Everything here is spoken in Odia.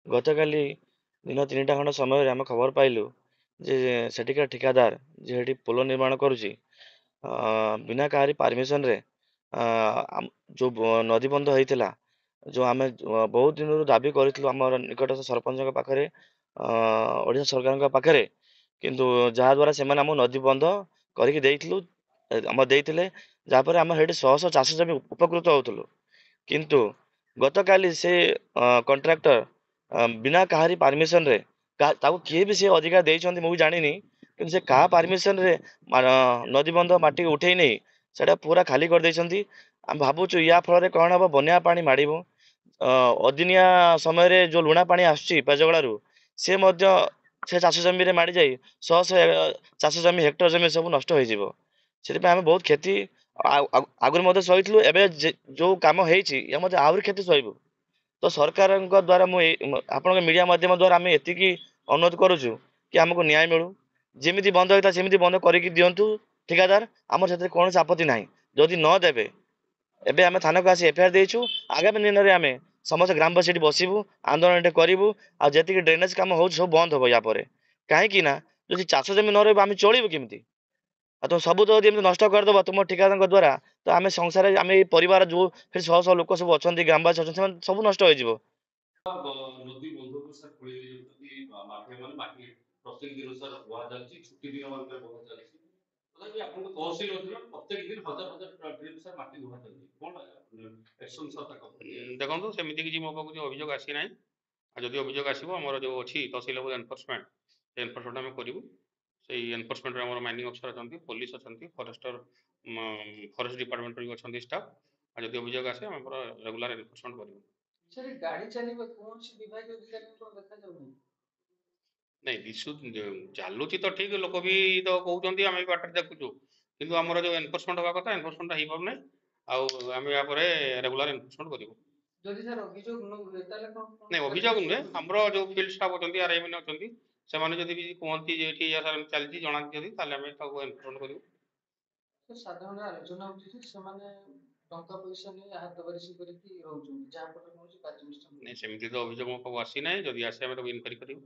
ଗତକାଲି ଦିନ 3ଟା ଖଣ୍ଡ ସମୟରେ ଆମେ ଖବର ପାଇଲୁ ଯେ ସେଠିକା ଠିକାଦାର ଯେ ସେଠି ପୋଲ ନିର୍ମାଣ କରୁଛି ବିନା କାହାରି ପାରମିସନରେ ଯୋଉ ନଦୀ ବନ୍ଧ ହେଇଥିଲା, ଯୋଉ ଆମେ ବହୁତ ଦିନରୁ ଦାବି କରିଥିଲୁ ଆମର ନିକଟସ୍ଥ ସରପଞ୍ଚଙ୍କ ପାଖରେ, ଓଡ଼ିଶା ସରକାରଙ୍କ ପାଖରେ, କିନ୍ତୁ ଯାହା ଦ୍ୱାରା ସେମାନେ ଆମକୁ ନଦୀ ବନ୍ଧ କରିକି ଦେଇଥିଲେ, ଯାହାପରେ ଆମେ ସେଠି ଶହ ଶହ ଚାଷ ଜମି ଉପକୃତ ହଉଥିଲୁ। କିନ୍ତୁ ଗତକାଲି ସେ କଣ୍ଟ୍ରାକ୍ଟର ବିନା କାହାରି ପାରମିସନରେ, ତାକୁ କିଏ ବି ସେ ଅଧିକାର ଦେଇଛନ୍ତି ମୁଁ ବି ଜାଣିନି, କିନ୍ତୁ ସେ କାହା ପାରମିସନରେ ନଦୀ ବନ୍ଧ ମାଟି ଉଠେଇ ନେଇ ସେଟା ପୁରା ଖାଲି କରିଦେଇଛନ୍ତି। ଆମେ ଭାବୁଛୁ ୟା ଫଳରେ କଣ ହବ, ବନ୍ୟା ପାଣି ମାଡ଼ିବ। ଅଦିନିଆ ସମୟରେ ଯୋଉ ଲୁଣା ପାଣି ଆସୁଛି ପେଜଗଳାରୁ, ସେ ମଧ୍ୟ ସେ ଚାଷ ଜମିରେ ମାଡ଼ି ଯାଇ ଶହ ଶହ ଚାଷ ଜମି, ହେକ୍ଟର ଜମି ସବୁ ନଷ୍ଟ ହେଇଯିବ। ସେଥିପାଇଁ ଆମେ ବହୁତ କ୍ଷତି ଆଗରୁ ମଧ୍ୟ ସହିଥିଲୁ, ଏବେ ଯୋଉ କାମ ହେଇଛି ୟା ମଧ୍ୟ ଆହୁରି କ୍ଷତି ସହିବୁ। ତ ସରକାରଙ୍କ ଦ୍ୱାରା ଆପଣଙ୍କ ମିଡ଼ିଆ ମାଧ୍ୟମ ଦ୍ୱାରା ଆମେ ଏତିକି ଅନୁରୋଧ କରୁଛୁ କି ଆମକୁ ନ୍ୟାୟ ମିଳୁ। ଯେମିତି ବନ୍ଦ ହେଇଥିଲା ସେମିତି ବନ୍ଦ କରିକି ଦିଅନ୍ତୁ ଠିକାଦାର, ଆମର ସେଥିରେ କୌଣସି ଆପତ୍ତି ନାହିଁ। ଯଦି ନ ଦେବେ, ଏବେ ଆମେ ଥାନାକୁ ଆସି ଏଫଆଇଆର ଦେଇଛୁ। ଆଗାମୀ ଦିନରେ ଆମେ ସମସ୍ତେ ଗ୍ରାମବାସୀ ଏଠି ବସିବୁ, ଆନ୍ଦୋଳନଟେ କରିବୁ। ଆଉ ଯେତିକି ଡ୍ରେନେଜ କାମ ହଉଛି ସବୁ ବନ୍ଦ ହବ ୟା ପରେ। କାହିଁକି ନା ଯଦି ଚାଷ ଜମି ନ ରହିବ ଆମେ ଚଳିବୁ କେମିତି? ଆଉ ତମେ ସବୁ ତ ଯଦି ଏମିତି ନଷ୍ଟ କରିଦବ ତୁମ ଠିକାଦାରଙ୍କ ଦ୍ୱାରା, ତ ଆମେ ସଂସାରରେ, ଆମେ ଏଇ ପରିବାର ଯୋଉ ଶହ ଶହ ଲୋକ ସବୁ ଅଛନ୍ତି, ଗ୍ରାମବାସୀ ଅଛନ୍ତି, ସେମାନେ ସବୁ ନଷ୍ଟ ହେଇଯିବ। ନଦୀ ବନ୍ଧକୁ ସାର୍ ଖୋଳି ଦେଇଯାଉଛନ୍ତି, ମାଫିଆ ମାନେ ମାଟି ପ୍ରତ୍ୟେକ ଦିନ ସାର୍ ବୁହା ଚାଲିଛି, ଛୁଟି ଦିନ ମାନଙ୍କରେ ବୁହା ଚାଲିଛି। ତଥାପି ଆପଣଙ୍କ ତହସିଲ ଅଧିନରେ ପ୍ରତ୍ୟେକ ଦିନ ହଜାର ହଜାର ଟ୍ରିପ ସାର୍ ମାଟି ବୁହା ଚାଲିଛି। କଣ ଆକ୍ସନ ସାର୍ ତାଙ୍କ ଦେଖନ୍ତୁ, ସେମିତି କିଛି ମୋ ପାଖକୁ ଅଭିଯୋଗ ଆସିନାହିଁ। ଆଉ ଯଦି ଅଭିଯୋଗ ଆସିବ, ଆମର ଯେଉଁ ଅଛି ତହସିଲ ଲେଭେଲ ଏନଫୋର୍ସମେଣ୍ଟ, ସେ ଏନଫୋର୍ସମେଣ୍ଟ ଆମେ କରିବୁ। ସେଇ ଏନଫୋର୍ସମେଣ୍ଟରେ ଆମର ମାଇନିଂ ଅଫିସର ଅଛନ୍ତି, ପୋଲିସ ଅଛନ୍ତି, ଫରେଷ୍ଟ ଡିପାର୍ଟମେଣ୍ଟର ବି ଅଛନ୍ତି ଷ୍ଟାଫ। ଆଉ ଯଦି ଅଭିଯୋଗ ଆସେ ଆମେ ପୁରା ରେଗୁଲାର ଏନଫୋର୍ସମେଣ୍ଟ କରିବୁ। ସାର୍ ଗାଡ଼ି ଚାଲିବ, କୌଣସି ବିଭାଗୀୟ ଅଧିକାରୀଙ୍କୁ ଦେଖାଯାଉନି। ନାଇଁ, ଚାଲୁଛି ତ ଠିକ, ଲୋକ ବି ତ କହୁଛନ୍ତି, ଆମେ ବି ବାଟରେ ଦେଖୁଛୁ, କିନ୍ତୁ ଆମର ଯୋଉ ଏନଫୋର୍ସମେଣ୍ଟ ହବା କଥା ଏନଫୋର୍ସମେଣ୍ଟ ହେଇପାରୁନାହିଁ। ଆଉ ଆମେ ୟା ପରେ ରେଗୁଲାର ଏନଫୋର୍ସମେଣ୍ଟ କରିବୁ। ଯଦି ସାର୍ ଅଭିଯୋଗ ନ ହୁଏ ତାହେଲେ କଣ? ନାଇଁ, ଅଭିଯୋଗ ନୁହେଁ, ଆମର ଯୋଉ ଫିଲ୍ଡ ଷ୍ଟାଫ ଅଛନ୍ତି, ଆର୍ଆଇ ମାନେ ଅଛନ୍ତି, ସେମାନେ ଯଦି ବି କୁହନ୍ତି ଯେ ଏଠି ଚାଲିଛି, ଜଣାନ୍ତି ଯଦି, ତାହେଲେ ଆମେ ତାକୁ ଏନଫୋର୍ସମେଣ୍ଟ କରିବୁ। ସାଧାରଣ ଆଲୋଚନା ହଉଛି ଯେ ସେମାନେ ଟଙ୍କା ପଇସା ନେଇ ହାତ ବାରିସି କରିକି ରହୁଛନ୍ତି, ଯାହା ଫଳରେ କୌଣସି କାର୍ଯ୍ୟାନୁଷ୍ଠାନ ନାଇଁ, ସେମିତି ତ ଅଭିଯୋଗ ମୋ ପାଖକୁ ଆସିନାହିଁ। ଯଦି ଆସେ ଆମେ ତାକୁ ଇନକ୍ୱାରି କରିବୁ।